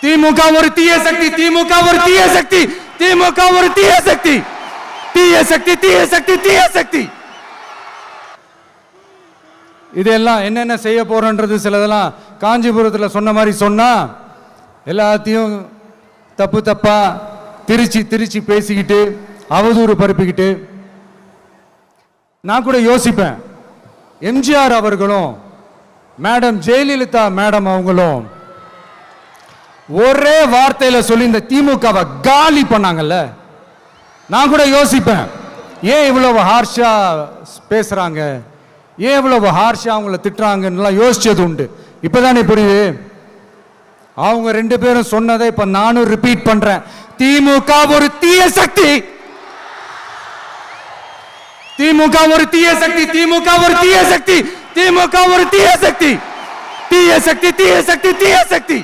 திமுக ஒரு தீய சக்தி, திமுக ஒரு தீய சக்தி, திமுக ஒரு தீய சக்தி, தீய சக்தி, தீய சக்தி, தீய சக்தி. இதெல்லாம் என்னென்ன செய்ய போறோன்றது சிலதெல்லாம் காஞ்சிபுரத்தில் சொன்ன மாதிரி சொன்னா எல்லாத்தையும் தப்பு தப்பா திருச்சி திருச்சி பேசிக்கிட்டு அவதூறு பரப்பிக்கிட்டு நான் கூட யோசிப்பேன். எம்ஜிஆர் அவர்களும் மேடம் ஜெயலலிதா மேடம் அவங்களும் ஒரே வார்த்தையில சொல்லி இந்த திமுகவை காலி பண்ணாங்கல்ல. நான் கூட யோசிப்பேன், ஏன் இவ்வளவு ஹார்ஷா பேசுறாங்க, ஏன் இவ்வளவு ஹார்ஷா அவங்கள திட்டுறாங்கன்னு யோசிச்சது உண்டு. இப்பதானே புரியுது. அவங்க ரெண்டு பேரும் சொன்னதை இப்ப நானும் ரிப்பீட் பண்றேன். திமுக ஒரு தீய சக்தி, திமுக ஒரு தீய சக்தி, திமுக ஒரு தீய சக்தி, திமுக ஒரு தீய சக்தி, தீய சக்தி, தீய சக்தி, தீய சக்தி.